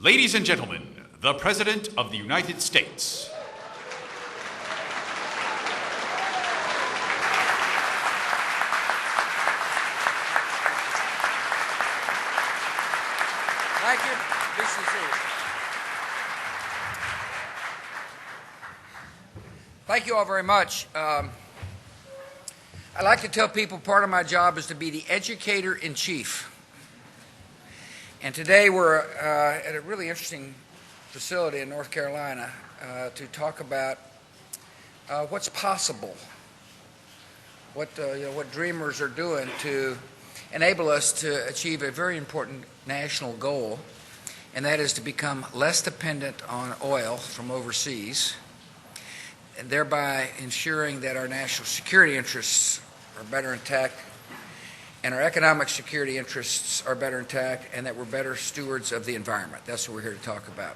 Ladies and gentlemen, the President of the United States. Thank you. Be sincere. Thank you all very much. I like to tell people part of my job is to be the educator-in-chief. And today we're at a really interesting facility in North Carolina to talk about what's possible, what dreamers are doing to enable us to achieve a very important national goal, and that is to become less dependent on oil from overseas, and thereby ensuring that our national security interests are better intact and our economic security interests are better intact, and that we're better stewards of the environment. That's what we're here to talk about.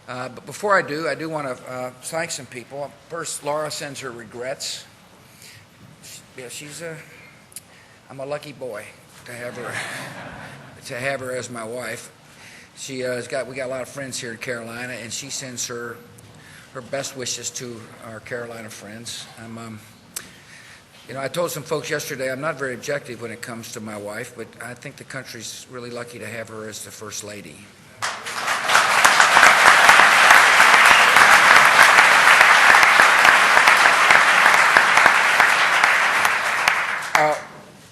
But before I do want to thank some people. First, Laura sends her regrets. Yeah, I'm a lucky boy to have her as my wife. We got a lot of friends here in Carolina, and she sends her best wishes to our Carolina friends. I told some folks yesterday I'm not very objective when it comes to my wife, but I think the country's really lucky to have her as the First Lady.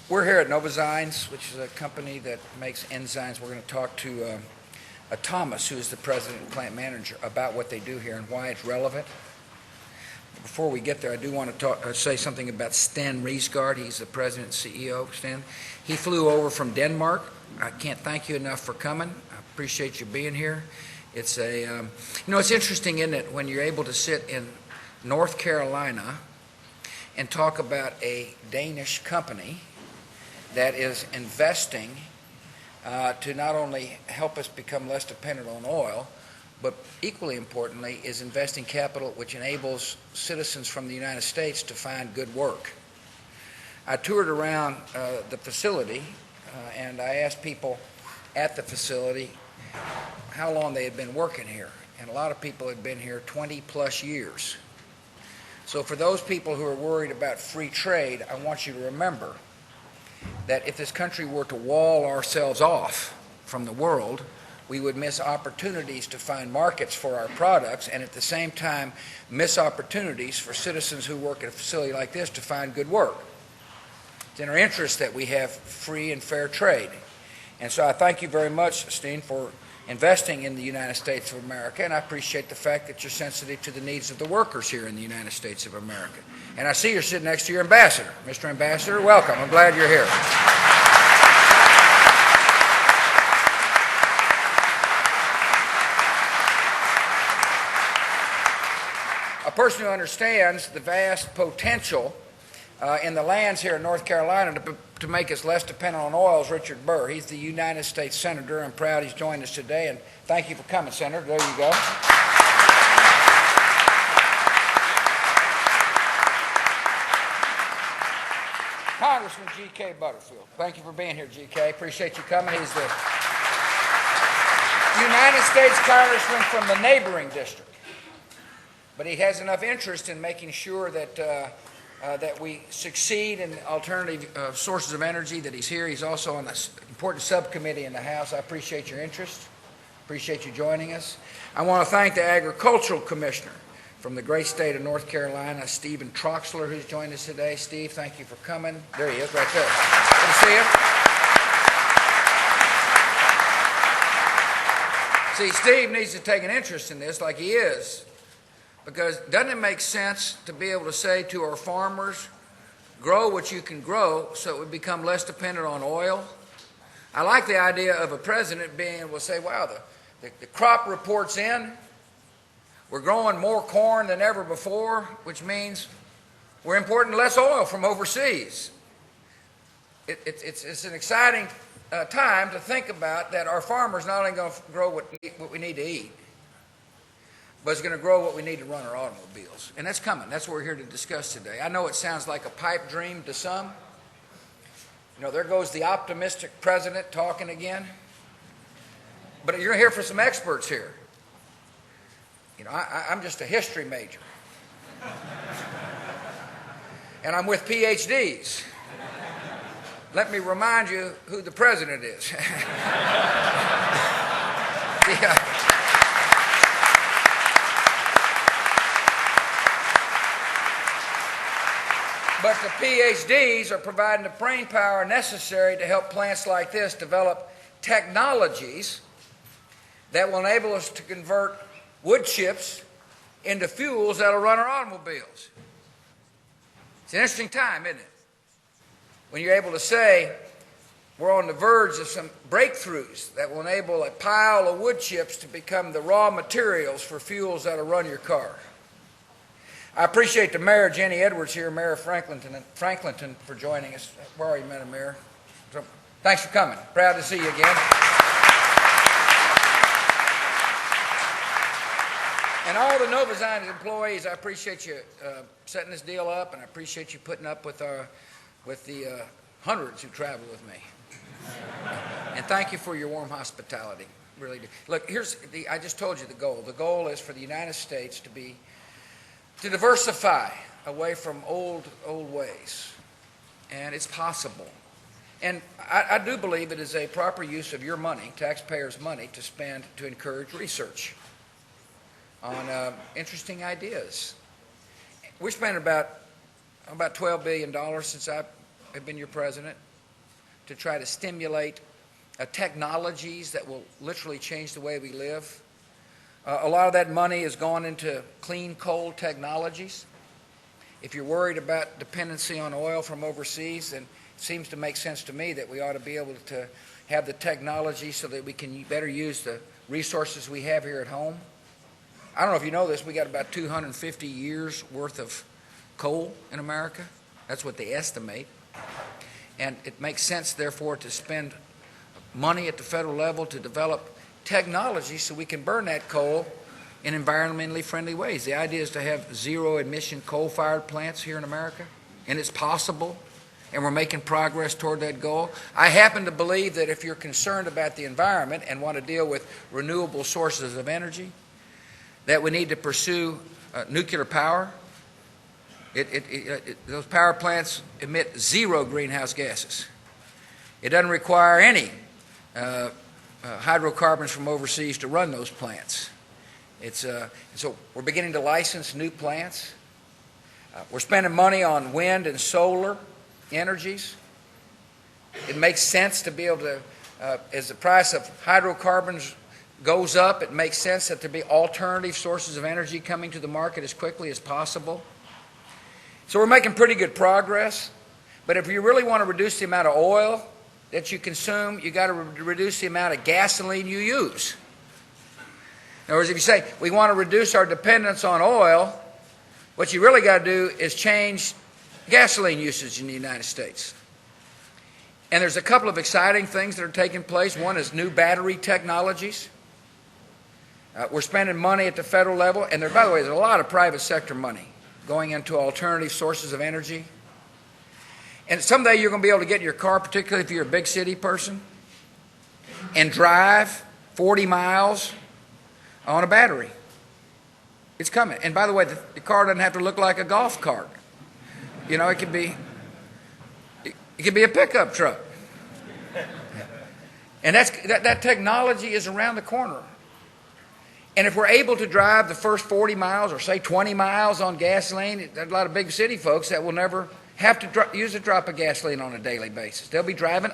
We're here at Novozymes, which is a company that makes enzymes. We're going to talk to Thomas, who is the president and plant manager, about what they do here and why it's relevant. Before we get there, I do want to say something about Sten Riesgaard. He's the president and CEO. Sten, he flew over from Denmark. I can't thank you enough for coming. I appreciate you being here. It's it's interesting, isn't it, when you're able to sit in North Carolina and talk about a Danish company that is investing to not only help us become less dependent on oil, but equally importantly is investing capital which enables citizens from the United States to find good work. I toured around the facility and I asked people at the facility how long they had been working here, and a lot of people had been here 20 plus years. So for those people who are worried about free trade, I want you to remember that if this country were to wall ourselves off from the world, we would miss opportunities to find markets for our products, and at the same time miss opportunities for citizens who work at a facility like this to find good work. It's in our interest that we have free and fair trade. And so I thank you very much, Steen, for investing in the United States of America, and I appreciate the fact that you're sensitive to the needs of the workers here in the United States of America. And I see you're sitting next to your ambassador. Mr. Ambassador, welcome. I'm glad you're here. A person who understands the vast potential in the lands here in North Carolina to make us less dependent on oil is Richard Burr. He's the United States Senator. I'm proud he's joined us today, and thank you for coming, Senator. There you go. Congressman G.K. Butterfield. Thank you for being here, G.K. Appreciate you coming. He's the United States Congressman from the neighboring district. But he has enough interest in making sure that that we succeed in alternative sources of energy that he's here. He's also on this important subcommittee in the House. I appreciate your interest. Appreciate you joining us. I want to thank the Agricultural Commissioner from the great state of North Carolina, Stephen Troxler, who's joined us today. Steve, thank you for coming. There he is, right there. Good to see you. See, Steve needs to take an interest in this like he is. Because doesn't it make sense to be able to say to our farmers, grow what you can grow so it would become less dependent on oil? I like the idea of a president being able to say, wow, the crop report's in, we're growing more corn than ever before, which means we're importing less oil from overseas. It's an exciting time to think about that our farmers not only going to grow what we need to eat, but it's going to grow what we need to run our automobiles. And that's coming. That's what we're here to discuss today. I know it sounds like a pipe dream to some. There goes the optimistic president talking again. But you're going to hear from some experts here. You know, I'm just a history major. And I'm with PhDs. Let me remind you who the president is. But the PhDs are providing the brain power necessary to help plants like this develop technologies that will enable us to convert wood chips into fuels that will run our automobiles. It's an interesting time, isn't it? When you're able to say we're on the verge of some breakthroughs that will enable a pile of wood chips to become the raw materials for fuels that will run your car. I appreciate the Mayor, Jenny Edwards here, Mayor of Franklinton, for joining us. Where are you, Madam Mayor? So, thanks for coming. Proud to see you again. And all the Novozymes employees, I appreciate you setting this deal up, and I appreciate you putting up with the hundreds who travel with me. And thank you for your warm hospitality. Really do. Look, I just told you the goal. The goal is for the United States to diversify away from old ways. And it's possible. And I do believe it is a proper use of your money, taxpayers' money, to spend to encourage research on interesting ideas. We spent about $12 billion since I have been your president to try to stimulate technologies that will literally change the way we live. A lot of that money has gone into clean coal technologies. If you're worried about dependency on oil from overseas, then it seems to make sense to me that we ought to be able to have the technology so that we can better use the resources we have here at home. I don't know if you know this, we got about 250 years worth of coal in America. That's what they estimate. And it makes sense, therefore, to spend money at the federal level to develop technology so we can burn that coal in environmentally friendly ways. The idea is to have zero-emission coal-fired plants here in America, and it's possible, and we're making progress toward that goal. I happen to believe that if you're concerned about the environment and want to deal with renewable sources of energy, that we need to pursue nuclear power. Those power plants emit zero greenhouse gases. It doesn't require any hydrocarbons from overseas to run those plants. So we're beginning to license new plants. We're spending money on wind and solar energies. It makes sense to be able to, as the price of hydrocarbons goes up, it makes sense that there be alternative sources of energy coming to the market as quickly as possible. So we're making pretty good progress. But if you really want to reduce the amount of oil that you consume, you got to reduce the amount of gasoline you use. In other words, if you say we want to reduce our dependence on oil, what you really got to do is change gasoline usage in the United States. And there's a couple of exciting things that are taking place. One is new battery technologies. We're spending money at the federal level, and by the way, there's a lot of private sector money going into alternative sources of energy. And someday you're going to be able to get in your car, particularly if you're a big city person, and drive 40 miles on a battery. It's coming. And by the way, the car doesn't have to look like a golf cart. You know, it could be a pickup truck. And that technology is around the corner. And if we're able to drive the first 40 miles or say 20 miles on gasoline, there's a lot of big city folks that will never have to use a drop of gasoline on a daily basis. They'll be driving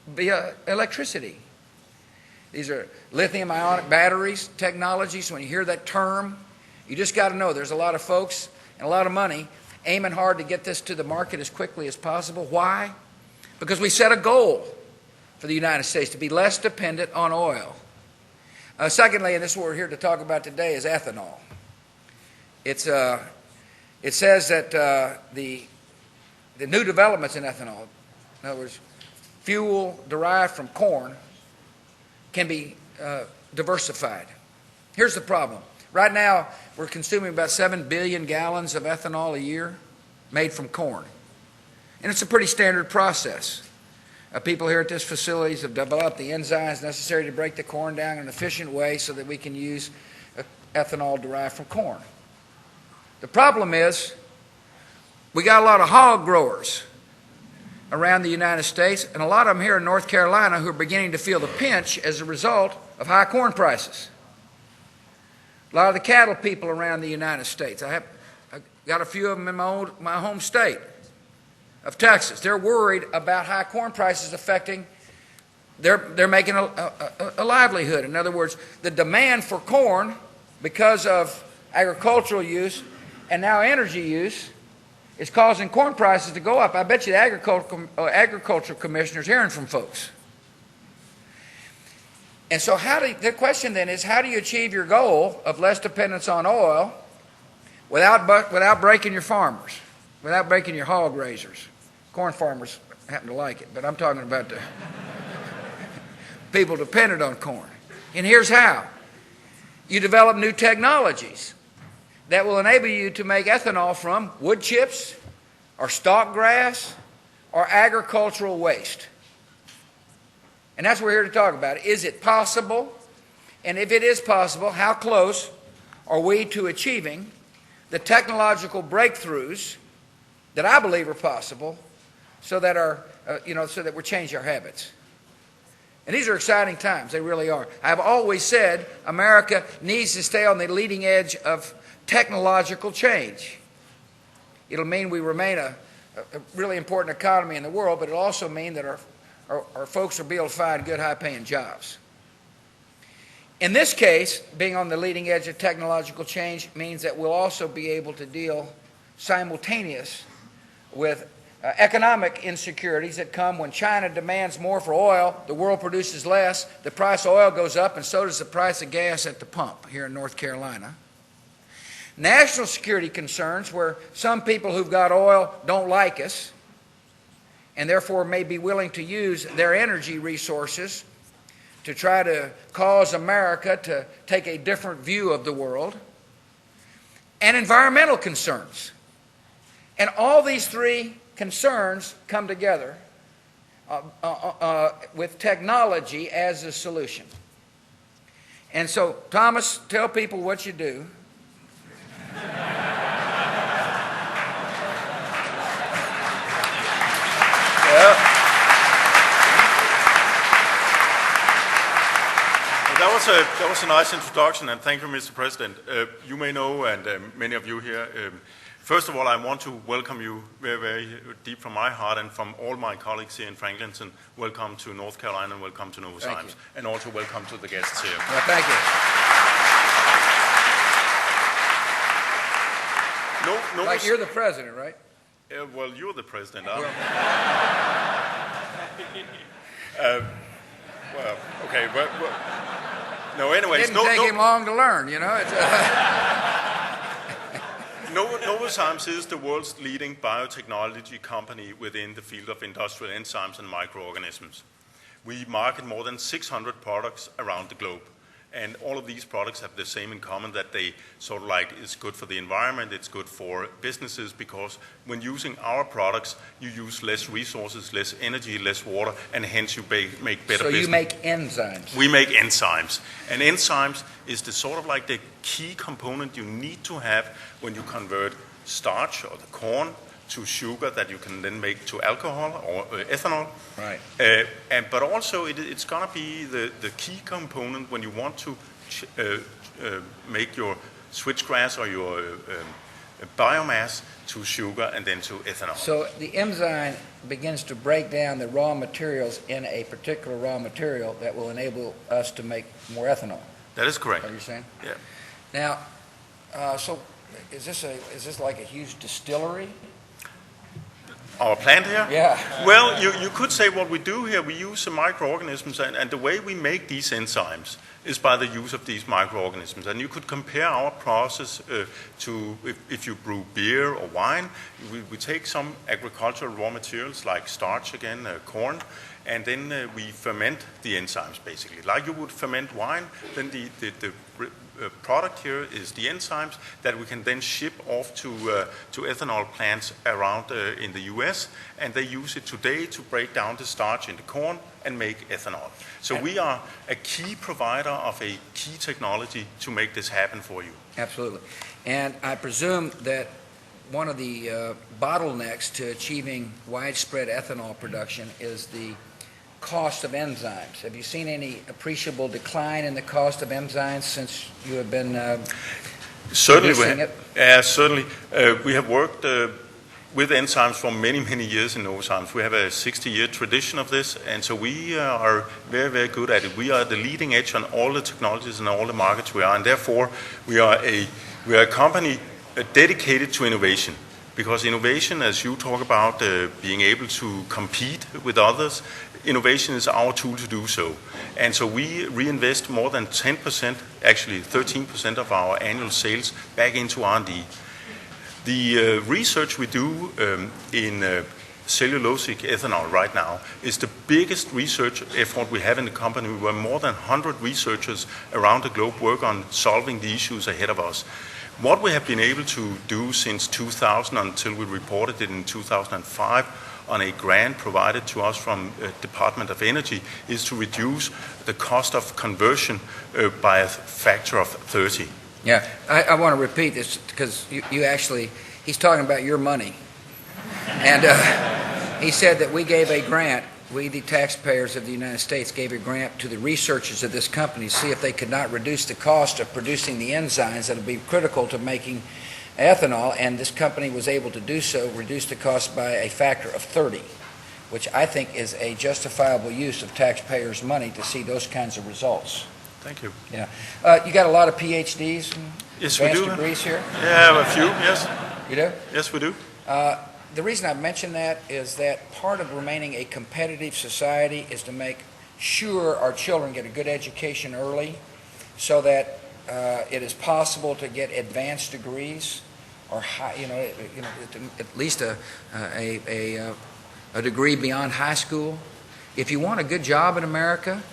via electricity. These are lithium-ionic batteries technology. So when you hear that term, you just got to know there's a lot of folks and a lot of money aiming hard to get this to the market as quickly as possible. Why? Because we set a goal for the United States to be less dependent on oil. Secondly, and this is what we're here to talk about today, is ethanol. It says that the new developments in ethanol, in other words, fuel derived from corn, can be diversified. Here's the problem. Right now, we're consuming about 7 billion gallons of ethanol a year made from corn. And it's a pretty standard process. people here at this facility have developed the enzymes necessary to break the corn down in an efficient way so that we can use ethanol derived from corn. The problem is we got a lot of hog growers around the United States, and a lot of them here in North Carolina who are beginning to feel the pinch as a result of high corn prices. A lot of the cattle people around the United States. I got a few of them in my home state of Texas. They're worried about high corn prices affecting they're making a livelihood. In other words, the demand for corn because of agricultural use and now energy use is causing corn prices to go up. I bet you the agricultural commissioner's hearing from folks. And so the question then is, how do you achieve your goal of less dependence on oil without breaking your farmers, without breaking your hog raisers? Corn farmers happen to like it, but I'm talking about the people dependent on corn. And here's how. You develop new technologies that will enable you to make ethanol from wood chips or stalk grass or agricultural waste. And that's what we're here to talk about. Is it possible? And if it is possible, how close are we to achieving the technological breakthroughs that I believe are possible so that we're changing our habits? And these are exciting times. They really are. I've always said America needs to stay on the leading edge of technological change. It'll mean we remain a really important economy in the world, but it'll also mean that our folks will be able to find good, high-paying jobs. In this case, being on the leading edge of technological change means that we'll also be able to deal simultaneous with economic insecurities that come when China demands more for oil, the world produces less, the price of oil goes up, and so does the price of gas at the pump here in North Carolina. National security concerns where some people who've got oil don't like us and therefore may be willing to use their energy resources to try to cause America to take a different view of the world, and environmental concerns. And all these three concerns come together with technology as a solution. And so, Thomas, tell people what you do. That was a nice introduction, and thank you, Mr. President. You may know, and many of you here, first of all, I want to welcome you very, very deep from my heart and from all my colleagues here in Franklinton. Welcome to North Carolina and welcome to Novozymes. And also welcome to the guests here. Yeah, thank you. Like you're the president, right? Well, you're the president. Well, okay. Well, no, anyways. It didn't take him long to learn, you know. Novozymes is the world's leading biotechnology company within the field of industrial enzymes and microorganisms. We market more than 600 products around the globe. And all of these products have the same in common, that they sort of like it's good for the environment, it's good for businesses, because when using our products, you use less resources, less energy, less water, and hence you make better business. So you make enzymes. We make enzymes. And enzymes is the sort of like the key component you need to have when you convert starch or the corn to sugar that you can then make to alcohol or ethanol. Right. But also it's going to be the key component when you want to make your switchgrass or your biomass to sugar and then to ethanol. So the enzyme begins to break down the raw materials in a particular raw material that will enable us to make more ethanol. That is correct. Are you saying? Yeah. Now, so is this like a huge distillery? Our plant here? Yeah. Well, you could say what we do here, we use the microorganisms, and the way we make these enzymes is by the use of these microorganisms. And you could compare our process to if you brew beer or wine. We take some agricultural raw materials like starch, again, corn, and then we ferment the enzymes, basically. Like you would ferment wine, then the product here is the enzymes that we can then ship off to ethanol plants around in the U.S., and they use it today to break down the starch in the corn and make ethanol. So we are a key provider of a key technology to make this happen for you. Absolutely. And I presume that one of the bottlenecks to achieving widespread ethanol production is the cost of enzymes. Have you seen any appreciable decline in the cost of enzymes since you have been producing it? Certainly. We have worked with enzymes for many, many years in Novozymes. We have a 60-year tradition of this, and so we are very, very good at it. We are the leading edge on all the technologies and all the markets we are, and therefore we are a company dedicated to innovation. Because innovation, as you talk about, being able to compete with others, innovation is our tool to do so. And so we reinvest more than 10%, actually 13% of our annual sales back into R&D. The research we do in cellulosic ethanol right now is the biggest research effort we have in the company. We were more than 100 researchers around the globe work on solving the issues ahead of us. What we have been able to do since 2000 until we reported it in 2005 on a grant provided to us from Department of Energy is to reduce the cost of conversion by a factor of 30. Yeah, I want to repeat this because you actually, he's talking about your money. And he said that we gave a grant, we the taxpayers of the United States gave a grant to the researchers of this company to see if they could not reduce the cost of producing the enzymes that would be critical to making ethanol, and this company was able to do so, reduce the cost by a factor of 30, which I think is a justifiable use of taxpayers' money to see those kinds of results. Thank you. Yeah. You got a lot of PhDs and yes, we do. degrees here? Yeah, a few, yes. You do? Yes, we do. The reason I mention that is that part of remaining a competitive society is to make sure our children get a good education early so that it is possible to get advanced degrees or high, at least a degree beyond high school. If you want a good job in America,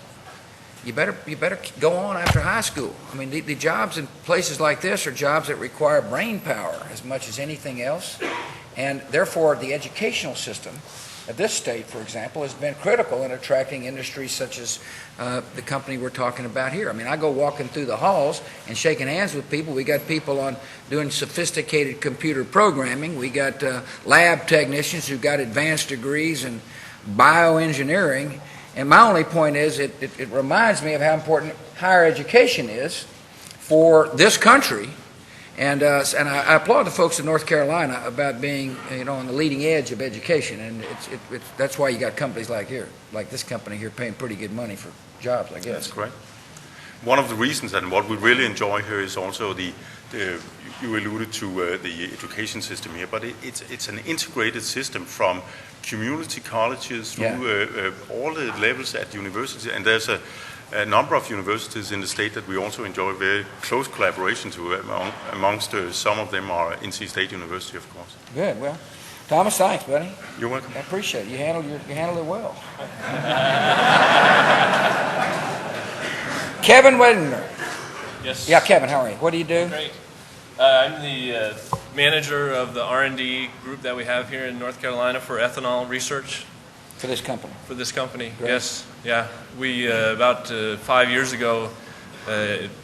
you better go on after high school. I mean, the jobs in places like this are jobs that require brain power as much as anything else. And therefore, the educational system of this state, for example, has been critical in attracting industries such as the company we're talking about here. I mean, I go walking through the halls and shaking hands with people. We got people on doing sophisticated computer programming. We got lab technicians who got advanced degrees in bioengineering. And my only point is it reminds me of how important higher education is for this country. And I applaud the folks in North Carolina about being, on the leading edge of education. And that's why you got companies like this company here, paying pretty good money for jobs, I guess. That's correct. One of the reasons and what we really enjoy here is also you alluded to the education system here, but it's an integrated system from community colleges through all the levels at university, and there's a number of universities in the state that we also enjoy very close collaboration to. Amongst some of them are NC State University, of course. Good. Well, Thomas, thanks, buddy. You're welcome. I appreciate it. You handled it well. Kevin Wedner. Yes. Yeah, Kevin, how are you? What do you do? Great. I'm the manager of the R&D group that we have here in North Carolina for ethanol research. For this company? For this company, Great. yes. Yeah. We, about 5 years ago,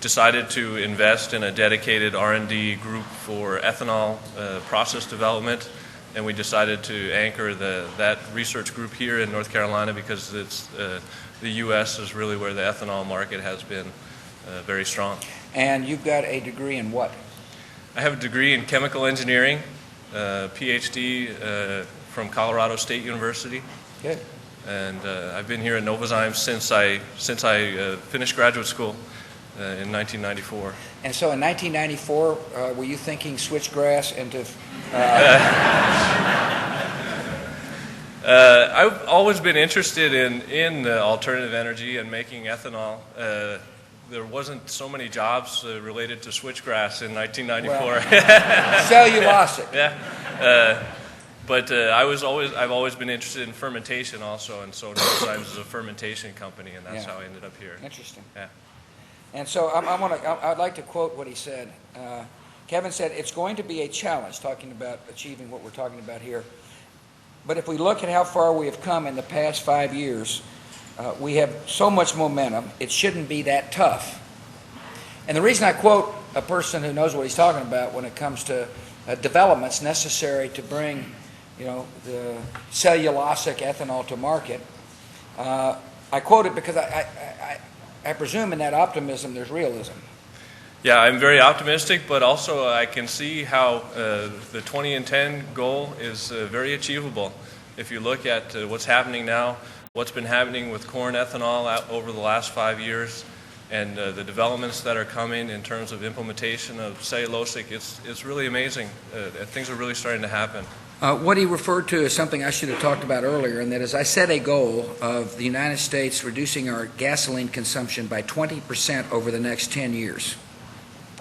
decided to invest in a dedicated R&D group for ethanol process development, and we decided to anchor that research group here in North Carolina because it's the U.S. is really where the ethanol market has been very strong. And you've got a degree in what? I have a degree in chemical engineering, PhD from Colorado State University. Good. And I've been here at Novozymes since I finished graduate school in 1994. And so in 1994, were you thinking switchgrass into... I've always been interested in alternative energy and making ethanol. There wasn't so many jobs related to switchgrass in 1994. Well, cellulosic. Yeah. But I've always been interested in fermentation also, and so Novozymes is a fermentation company, and that's how I ended up here. Interesting. Yeah. And so I'd like to quote what he said. Kevin said, "It's going to be a challenge," talking about achieving what we're talking about here. "But if we look at how far we have come in the past 5 years, we have so much momentum, it shouldn't be that tough." And the reason I quote a person who knows what he's talking about when it comes to developments necessary to bring, the cellulosic ethanol to market, I quote it because I presume in that optimism there's realism. Yeah, I'm very optimistic, but also I can see how the 20 and 10 goal is very achievable. If you look at what's happening now, what's been happening with corn ethanol over the last 5 years, and the developments that are coming in terms of implementation of cellulosic, it's really amazing. Things are really starting to happen. What he referred to is something I should have talked about earlier, and that is I set a goal of the United States reducing our gasoline consumption by 20% over the next 10 years.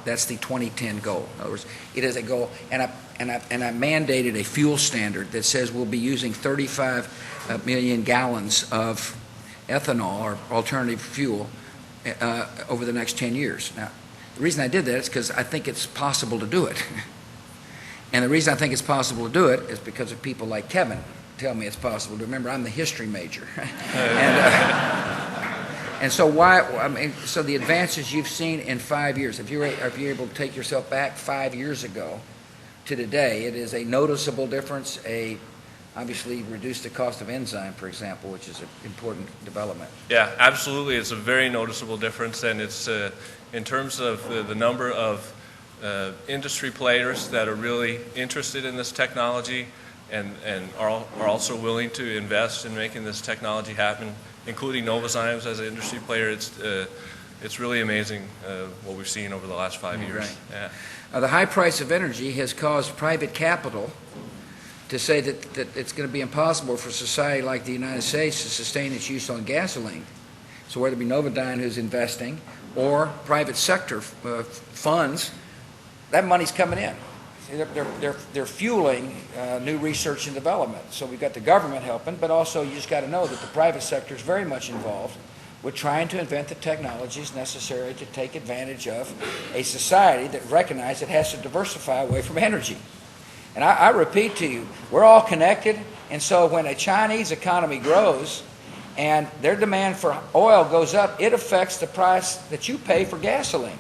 That's the 2010 goal. In other words, it is a goal, and I mandated a fuel standard that says we'll be using 35 million gallons of ethanol or alternative fuel over the next 10 years. Now, the reason I did that is because I think it's possible to do it. And the reason I think it's possible to do it is because of people like Kevin tell me it's possible to. Remember, I'm the history major. And so so the advances you've seen in 5 years, if you're able to take yourself back 5 years ago to today, it is a noticeable difference. Obviously reduce the cost of enzyme, for example, which is an important development. Yeah, absolutely. It's a very noticeable difference, and it's in terms of the number of industry players that are really interested in this technology and are also willing to invest in making this technology happen, including Novozymes as an industry player. It's really amazing what we've seen over the last 5 years. Right. Yeah. The high price of energy has caused private capital to say that it's going to be impossible for a society like the United States to sustain its use on gasoline. So whether it be Novodyne who's investing or private sector funds, that money's coming in. They're fueling new research and development. So we've got the government helping, but also you just got to know that the private sector is very much involved with trying to invent the technologies necessary to take advantage of a society that recognizes it has to diversify away from energy. And I repeat to you, we're all connected, and so when a Chinese economy grows and their demand for oil goes up, it affects the price that you pay for gasoline.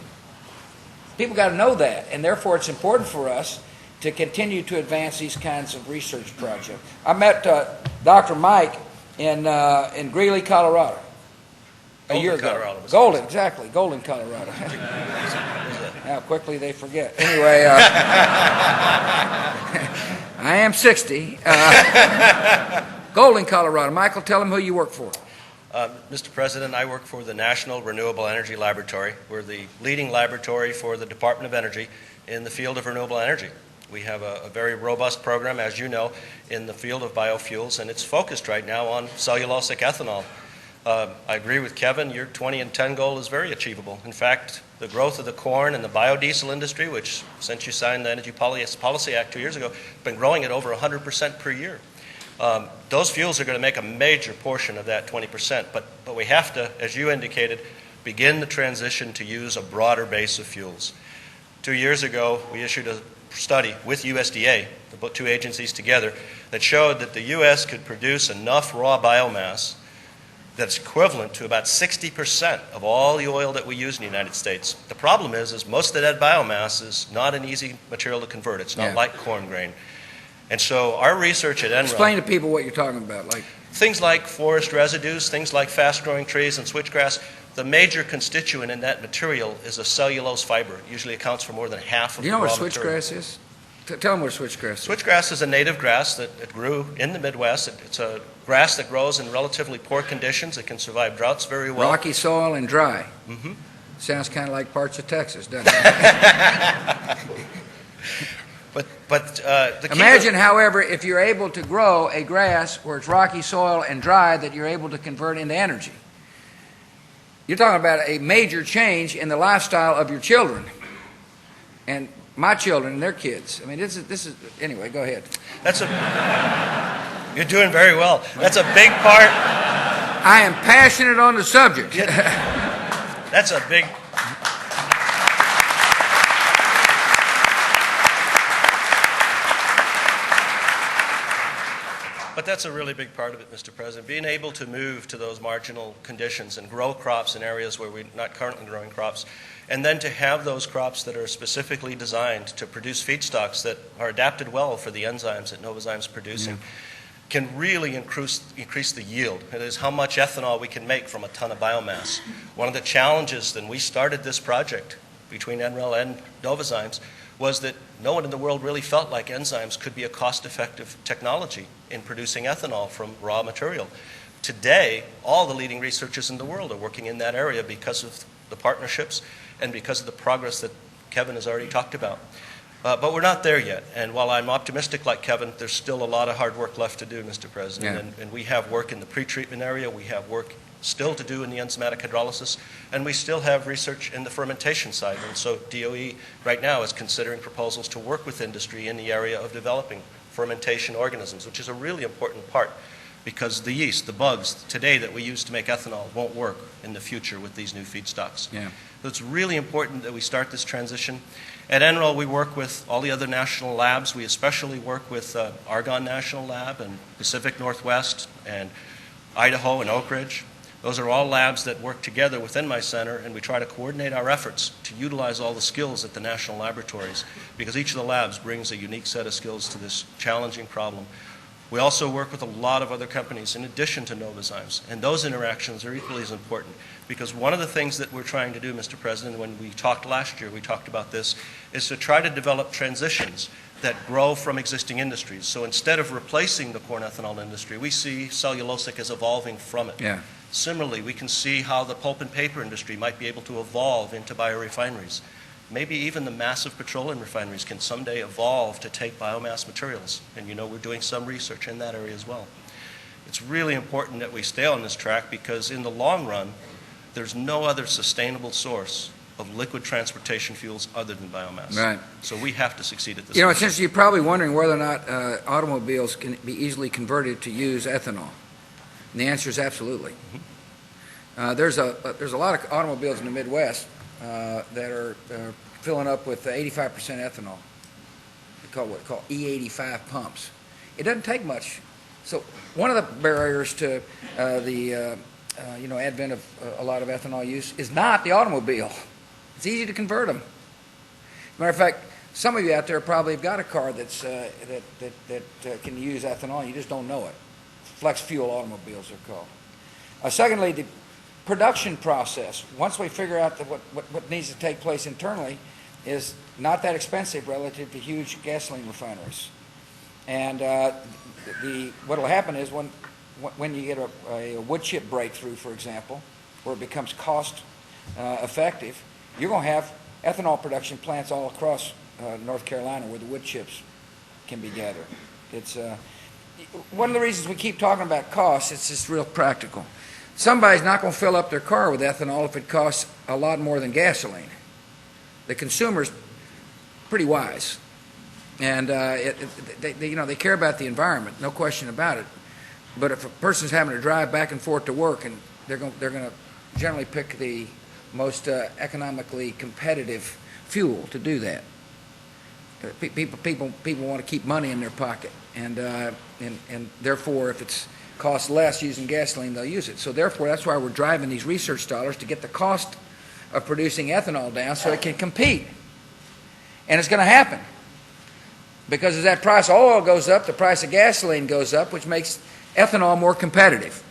People got to know that, and therefore it's important for us to continue to advance these kinds of research projects. I met Dr. Mike in Greeley, Colorado, a year ago. Golden, exactly, Golden, Colorado. How quickly they forget. Anyway, I am 60. Golden, Colorado. Michael, tell them who you work for. Mr. President, I work for the National Renewable Energy Laboratory. We're the leading laboratory for the Department of Energy in the field of renewable energy. We have a very robust program, as you know, in the field of biofuels, and it's focused right now on cellulosic ethanol. I agree with Kevin, your 20 and 10 goal is very achievable. In fact, the growth of the corn and the biodiesel industry, which since you signed the Energy Policy Act 2 years ago, has been growing at over 100% per year. Those fuels are going to make a major portion of that 20%, but we have to, as you indicated, begin the transition to use a broader base of fuels. 2 years ago, we issued a study with USDA, the two agencies together, that showed that the U.S. could produce enough raw biomass that's equivalent to about 60% of all the oil that we use in the United States. The problem is most of that biomass is not an easy material to convert. It's not like corn grain. And so our research at NREL... Explain to people what you're talking about. Like things like forest residues, things like fast-growing trees and switchgrass. The major constituent in that material is a cellulose fiber. It usually accounts for more than half of the raw material. Do you know what switchgrass is? Tell them what switchgrass is. Switchgrass is a native grass that grew in the Midwest. It's a grass that grows in relatively poor conditions. It can survive droughts very well. Rocky soil and dry. Mm-hmm. Sounds kind of like parts of Texas, doesn't it? Imagine, however, if you're able to grow a grass where it's rocky soil and dry that you're able to convert into energy. You're talking about a major change in the lifestyle of your children. And my children and their kids. I mean, this is anyway, go ahead. You're doing very well. That's a big part. I am passionate on the subject. That's a But that's a really big part of it, Mr. President. Being able to move to those marginal conditions and grow crops in areas where we're not currently growing crops, and then to have those crops that are specifically designed to produce feedstocks that are adapted well for the enzymes that Novozymes producing, can really increase the yield. It is how much ethanol we can make from a ton of biomass. One of the challenges when we started this project between NREL and Novozymes was that no one in the world really felt like enzymes could be a cost-effective technology in producing ethanol from raw material. Today, all the leading researchers in the world are working in that area because of the partnerships and because of the progress that Kevin has already talked about. But we're not there yet. And while I'm optimistic like Kevin, there's still a lot of hard work left to do, Mr. President. And we have work in the pretreatment area. We have work still to do in the enzymatic hydrolysis. And we still have research in the fermentation side. And so DOE right now is considering proposals to work with industry in the area of developing fermentation organisms, which is a really important part because the yeast, the bugs today that we use to make ethanol won't work in the future with these new feedstocks. So it's really important that we start this transition. At NREL, we work with all the other national labs. We especially work with Argonne National Lab and Pacific Northwest and Idaho and Oak Ridge. Those are all labs that work together within my center, and we try to coordinate our efforts to utilize all the skills at the national laboratories because each of the labs brings a unique set of skills to this challenging problem. We also work with a lot of other companies in addition to Novozymes, and those interactions are equally as important because one of the things that we're trying to do, Mr. President, when we talked last year, we talked about this, is to try to develop transitions that grow from existing industries. So instead of replacing the corn ethanol industry, we see cellulosic as evolving from it. Similarly, we can see how the pulp and paper industry might be able to evolve into biorefineries. Maybe even the massive petroleum refineries can someday evolve to take biomass materials. And you know we're doing some research in that area as well. It's really important that we stay on this track because in the long run, there's no other sustainable source of liquid transportation fuels other than biomass. Right. So we have to succeed at this. You know, it's interesting, you're probably wondering whether or not automobiles can be easily converted to use ethanol. And the answer is absolutely. There's a lot of automobiles in the Midwest that are filling up with 85% ethanol. They call what they call E85 pumps. It doesn't take much. So one of the barriers to the advent of a lot of ethanol use is not the automobile. It's easy to convert them. As a matter of fact, some of you out there probably have got a car that's that can use ethanol. You just don't know it. Flex fuel automobiles are called. Secondly, the production process, once we figure out that what needs to take place internally, is not that expensive relative to huge gasoline refineries. And what will happen is when you get a wood chip breakthrough, for example, where it becomes cost effective, you're going to have ethanol production plants all across North Carolina where the wood chips can be gathered. It's one of the reasons we keep talking about costs. It's just real practical. Somebody's not going to fill up their car with ethanol if it costs a lot more than gasoline. The consumer's pretty wise, and they care about the environment, no question about it. But if a person's having to drive back and forth to work, and they're going to generally pick the most economically competitive fuel to do that. People want to keep money in their pocket, and therefore, if it's costs less using gasoline, they'll use it. So therefore, that's why we're driving these research dollars to get the cost of producing ethanol down so it can compete. And it's going to happen. Because as that price of oil goes up, the price of gasoline goes up, which makes ethanol more competitive.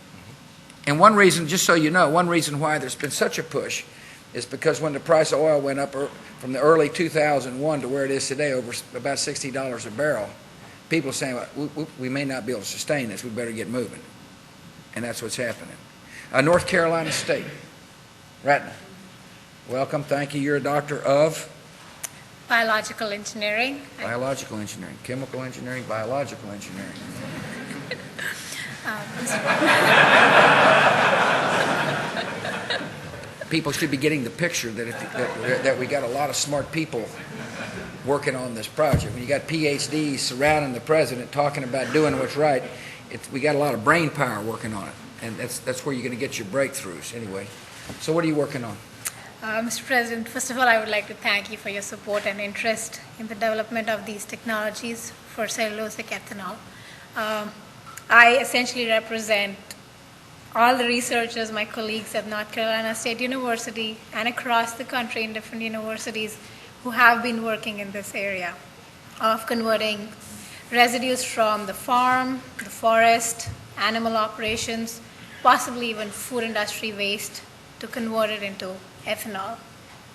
And one reason, just so you know, one reason why there's been such a push is because when the price of oil went up from the early 2001 to where it is today, over about $60 a barrel, people are saying, well, we may not be able to sustain this. We better get moving. And that's what's happening. North Carolina State. Ratna. Welcome. Thank you. You're a doctor of? Biological engineering. Biological engineering. Chemical engineering. Biological engineering. People should be getting the picture that we got a lot of smart people working on this project. When you got PhDs surrounding the president talking about doing what's right, we got a lot of brain power working on it, and that's where you're going to get your breakthroughs anyway. So what are you working on? Mr. President, first of all, I would like to thank you for your support and interest in the development of these technologies for cellulosic ethanol. I essentially represent all the researchers, my colleagues at North Carolina State University and across the country in different universities who have been working in this area of converting residues from the farm, the forest, animal operations, possibly even food industry waste, to convert it into ethanol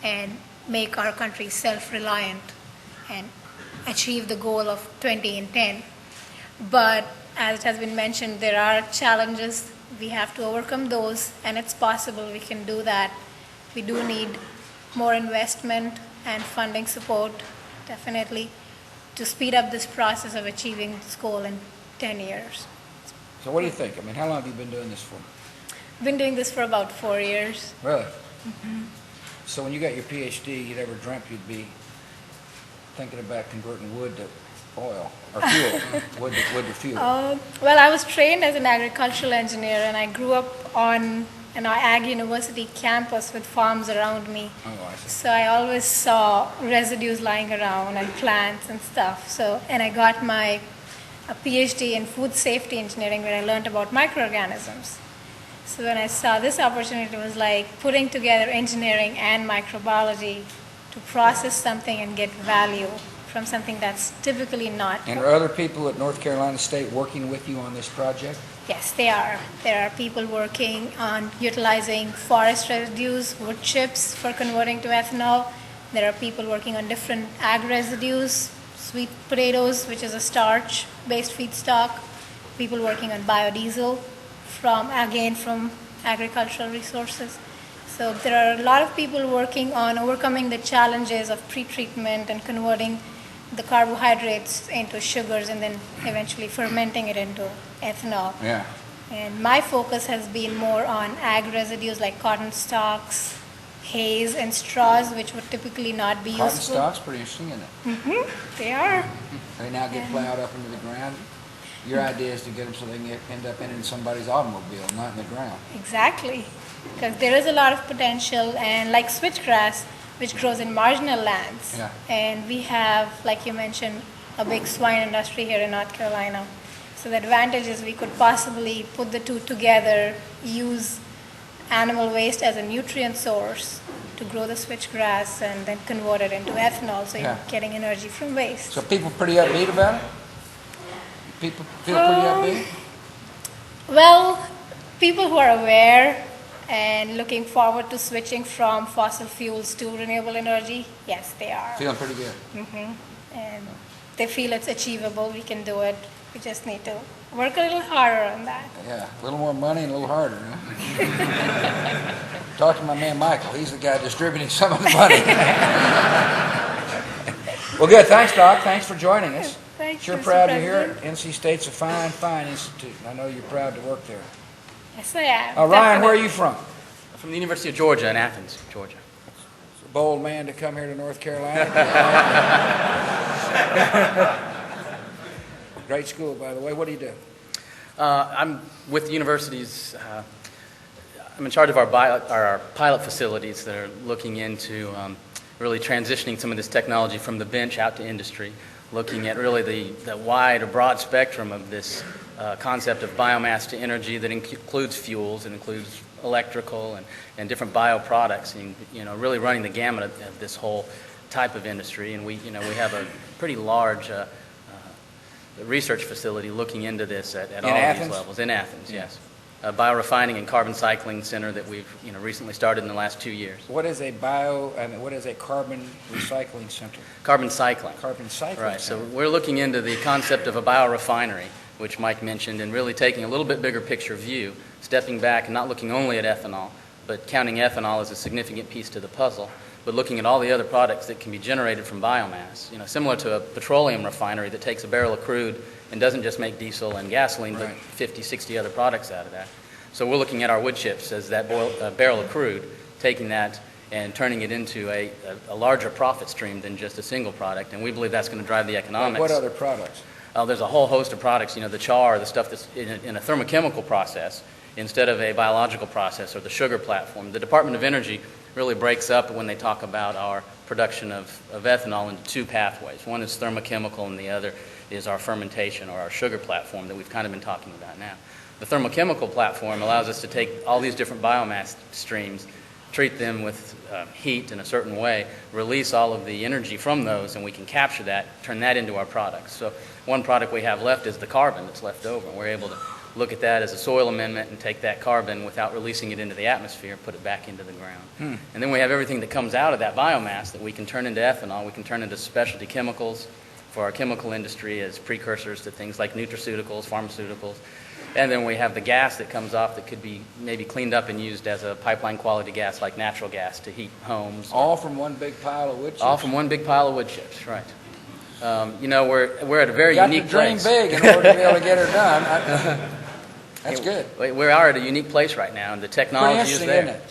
and make our country self-reliant and achieve the goal of 20 in 10. But as it has been mentioned, there are challenges. We have to overcome those, and it's possible we can do that. We do need more investment and funding support, definitely, to speed up this process of achieving this goal in 10 years. So what do you think? I mean, how long have you been doing this for? I've been doing this for about 4 years. Really? Mm-hmm. So when you got your PhD, you never dreamt you'd be thinking about converting wood to oil or fuel, wood to fuel? Well, I was trained as an agricultural engineer, and I grew up on an Ag University campus with farms around me. Oh, I see. So I always saw residues lying around and plants and stuff. So, and I got my a PhD in food safety engineering, where I learned about microorganisms. So when I saw this opportunity, it was like putting together engineering and microbiology to process something and get value from something that's typically not. And are other people at North Carolina State working with you on this project? Yes, they are. There are people working on utilizing forest residues, wood chips for converting to ethanol. There are people working on different ag residues, sweet potatoes, which is a starch-based feedstock. People working on biodiesel from agricultural resources. So there are a lot of people working on overcoming the challenges of pretreatment and converting the carbohydrates into sugars and then eventually fermenting it into ethanol. Yeah. And my focus has been more on ag residues like cotton stalks, hays, and straws, which would typically not be Cotton useful. stalks, pretty interesting, isn't it? They are. They now get plowed up into the ground. Your idea is to get them so they can end up in somebody's automobile, not in the ground. Exactly. Because there is a lot of potential, and like switchgrass, which grows in marginal lands. Yeah. And we have, like you mentioned, a big swine industry here in North Carolina. So the advantage is we could possibly put the two together, use animal waste as a nutrient source to grow the switchgrass and then convert it into ethanol, so Yeah. you're getting energy from waste. So people pretty upbeat about it? People feel pretty upbeat? Well, people who are aware and looking forward to switching from fossil fuels to renewable energy, yes, they are. Feeling pretty good. And they feel it's achievable, we can do it. We just need to work a little harder on that. Yeah, a little more money and a little harder, huh? Talk to my man Michael. He's the guy distributing some of the money. Well, good. Thanks, Doc. Thanks for joining us. Thanks, Sure Mr. proud to hear President. it. NC State's a fine, fine institute. I know you're proud to work there. Yes, I am. Ryan, where are definitely. you from? From the University of Georgia in Athens, Georgia. It's a bold man to come here to North Carolina. Great school, by the way. What do you do? I'm with the university's, I'm in charge of our pilot facilities that are looking into really transitioning some of this technology from the bench out to industry, looking at really the wide or broad spectrum of this concept of biomass to energy that includes fuels and includes electrical and different bioproducts, and really running the gamut of this whole type of industry. And we have a pretty large research facility looking into this at all of these levels. In Athens, yes. A biorefining and carbon cycling center that we've recently started in the last 2 years. What is a carbon recycling center? Carbon cycling. Carbon cycling Right, so center. we're looking into the concept of a biorefinery, which Mike mentioned, and really taking a little bit bigger picture view, stepping back and not looking only at ethanol, but counting ethanol as a significant piece to the puzzle, but looking at all the other products that can be generated from biomass. Similar to a petroleum refinery that takes a barrel of crude and doesn't just make diesel and gasoline, but 50, 60 other products out of that. So we're looking at our wood chips as that barrel of crude, taking that and turning it into a larger profit stream than just a single product, and we believe that's going to drive the economics. What other products? There's a whole host of products, the char, the stuff that's in a thermochemical process instead of a biological process, or the sugar platform. The Department of Energy really breaks up when they talk about our production of ethanol into two pathways. One is thermochemical and the other is our fermentation or our sugar platform that we've kind of been talking about now. The thermochemical platform allows us to take all these different biomass streams, treat them with heat in a certain way, release all of the energy from those, and we can capture that, turn that into our products. So one product we have left is the carbon that's left over. We're able to look at that as a soil amendment and take that carbon without releasing it into the atmosphere, put it back into the ground. And then we have everything that comes out of that biomass that we can turn into ethanol. We can turn into specialty chemicals for our chemical industry as precursors to things like nutraceuticals, pharmaceuticals. And then we have the gas that comes off that could be maybe cleaned up and used as a pipeline quality gas like natural gas to heat homes. All from one big pile of wood chips? All from one big pile of wood chips, right. You know, we're at a very unique place. You got to dream big in order to be able to get her done. That's good. We are at a unique place right now, and the technology is there. Isn't it?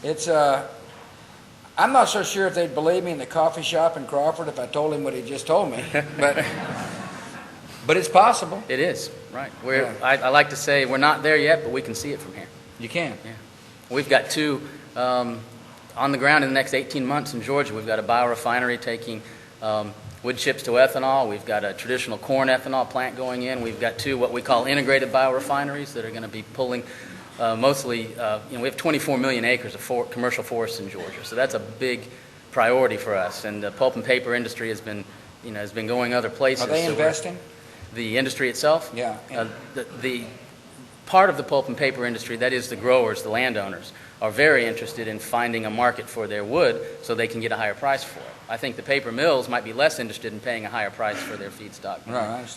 It's, I'm not so sure if they'd believe me in the coffee shop in Crawford if I told him what he just told me, but it's possible. It is, right. I like to say we're not there yet, but we can see it from here. You can? Yeah. We've got two on the ground in the next 18 months in Georgia. We've got a biorefinery taking wood chips to ethanol. We've got a traditional corn ethanol plant going in. We've got two what we call integrated biorefineries that are going to be pulling mostly, we have 24 million acres of commercial forests in Georgia, so that's a big priority for us. And the pulp and paper industry has been going other places. Are they investing? The industry itself? Yeah. The part of the pulp and paper industry, that is the growers, the landowners, are very interested in finding a market for their wood so they can get a higher price for it. I think the paper mills might be less interested in paying a higher price for their feedstock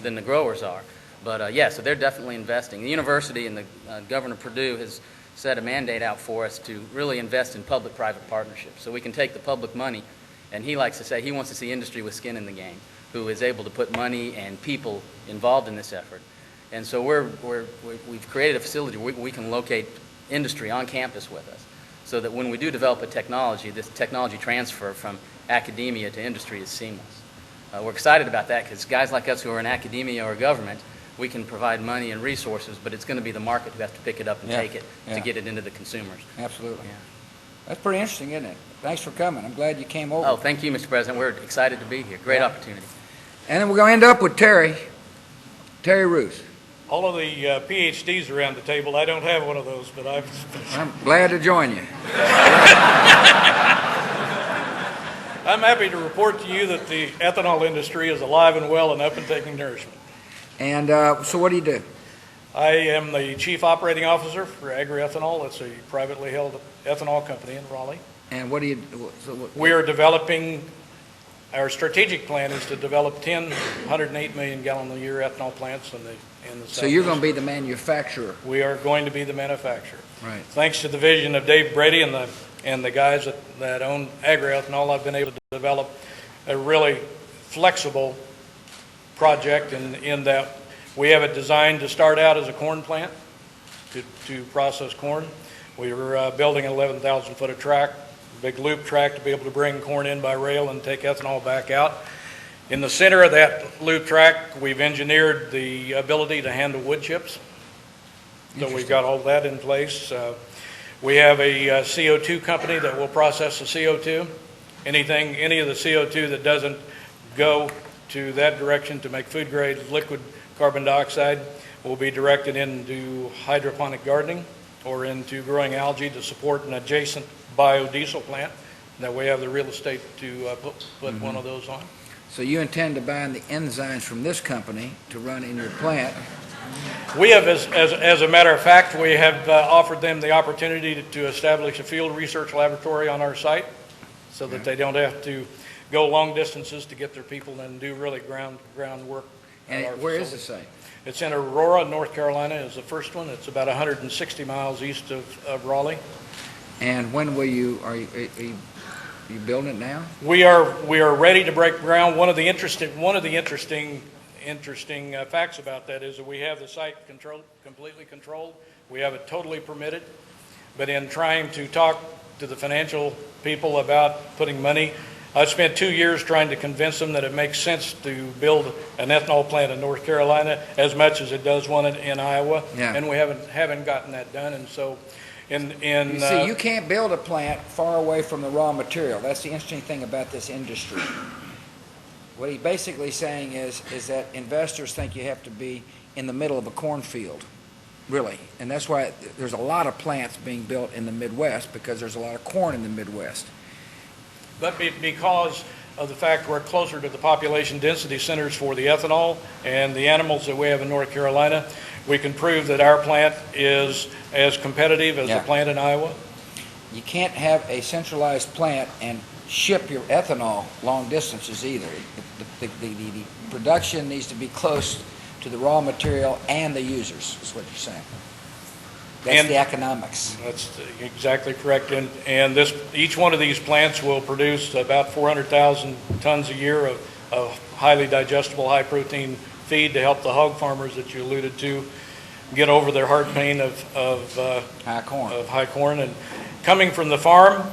than the growers are. But yeah, so they're definitely investing. The university and the Governor Perdue has set a mandate out for us to really invest in public-private partnerships. So we can take the public money, and he likes to say he wants to see industry with skin in the game, who is able to put money and people involved in this effort. And so we've created a facility where we can locate industry on campus with us, so that when we do develop a technology, this technology transfer from academia to industry is seamless. We're excited about that because guys like us who are in academia or government, we can provide money and resources, but it's going to be the market who has to pick it up and take it to get it into the consumers. Absolutely. Yeah. That's pretty interesting, isn't it? Thanks for coming. I'm glad you came over. Oh, thank you, Mr. President. We're excited to be here. Great opportunity. And then we're going to end up with Terry Roos. All of the PhDs around the table, I don't have one of those, but I'm glad to join you. I'm happy to report to you that the ethanol industry is alive and well and up and taking nourishment. And so what do you do? I am the Chief Operating Officer for Agri-Ethanol. It's a privately held ethanol company in Raleigh. And what do you We are developing, our strategic plan is to develop 10 108 million gallon a year ethanol plants in the So you're going to be the manufacturer. We are going to be the manufacturer. Right. Thanks to the vision of Dave Brady and the guys that own Agri-Ethanol, I've been able to develop a really flexible project in that we have it designed to start out as a corn plant to process corn. We were building an 11,000 foot of track, big loop track to be able to bring corn in by rail and take ethanol back out. In the center of that loop track, we've engineered the ability to handle wood chips. So we've got all of that in place. We have a CO2 company that will process the CO2. Any of the CO2 that doesn't go to that direction to make food grade liquid carbon dioxide will be directed into hydroponic gardening or into growing algae to support an adjacent biodiesel plant. That we have the real estate to put one of those on. So you intend to buy the enzymes from this company to run in your plant? We have, as a matter of fact, we have offered them the opportunity to establish a field research laboratory on our site so that they don't have to go long distances to get their people and do really groundwork. And where is the site? It's in Aurora, North Carolina is the first one. It's about 160 miles east of Raleigh. And when will you, are you building it now? We are ready to break ground. One of the interesting facts about that is that we have the site completely controlled. We have it totally permitted. But in trying to talk to the financial people about putting money, I've spent 2 years trying to convince them that it makes sense to build an ethanol plant in North Carolina as much as it does one in Iowa. Yeah. And we haven't gotten that done. And so you see, you can't build a plant far away from the raw material. That's the interesting thing about this industry. What he's basically saying is that investors think you have to be in the middle of a cornfield, really. And that's why there's a lot of plants being built in the Midwest, because there's a lot of corn in the Midwest. But because of the fact we're closer to the population density centers for the ethanol and the animals that we have in North Carolina, we can prove that our plant is as competitive as the plant in Iowa. You can't have a centralized plant and ship your ethanol long distances either. The production needs to be close to the raw material and the users, is what you're saying. That's the economics. That's exactly correct. And each one of these plants will produce about 400,000 tons a year of highly digestible, high-protein feed to help the hog farmers that you alluded to get over their heart pain of high corn. And coming from the farm,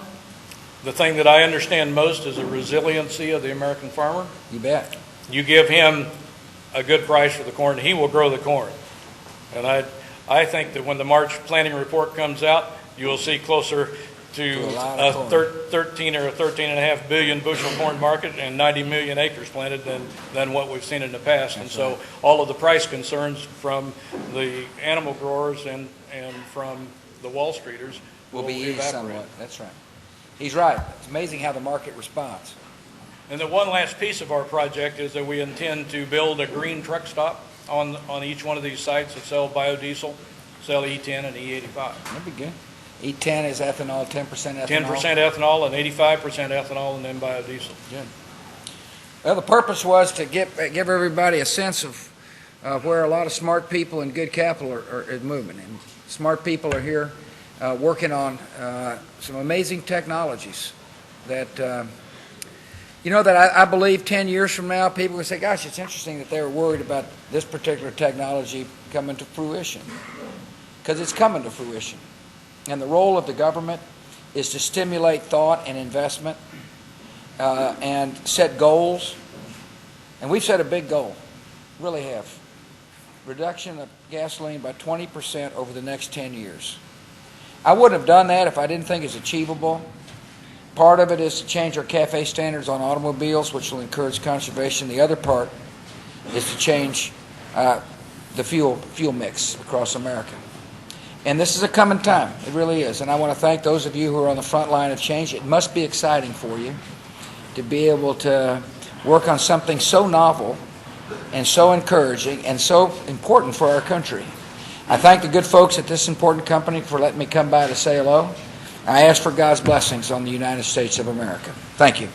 the thing that I understand most is the resiliency of the American farmer. You bet. You give him a good price for the corn, he will grow the corn. And I think that when the March planting report comes out, you will see closer to a 13 or a 13.5 billion bushel corn market and 90 million acres planted than what we've seen in the past. And so all of the price concerns from the animal growers and from the Wall Streeters will be eased somewhat. That's right. He's right. It's amazing how the market responds. And the one last piece of our project is that we intend to build a green truck stop on each one of these sites that sell biodiesel, sell E10 and E85. That'd be good. E10 is ethanol, 10% ethanol. 10% ethanol and 85% ethanol, and then biodiesel. Good. Well, the purpose was to give everybody a sense of where a lot of smart people and good capital are moving. And smart people are here working on some amazing technologies that, that I believe 10 years from now, people will say, gosh, it's interesting that they were worried about this particular technology coming to fruition, because it's coming to fruition. And the role of the government is to stimulate thought and investment and set goals. And we've set a big goal, really have. Reduction of gasoline by 20% over the next 10 years. I wouldn't have done that if I didn't think it's achievable. Part of it is to change our CAFE standards on automobiles, which will encourage conservation. The other part is to change the fuel mix across America. And this is a coming time. It really is. And I want to thank those of you who are on the front line of change. It must be exciting for you to be able to work on something so novel and so encouraging and so important for our country. I thank the good folks at this important company for letting me come by to say hello. I ask for God's blessings on the United States of America. Thank you.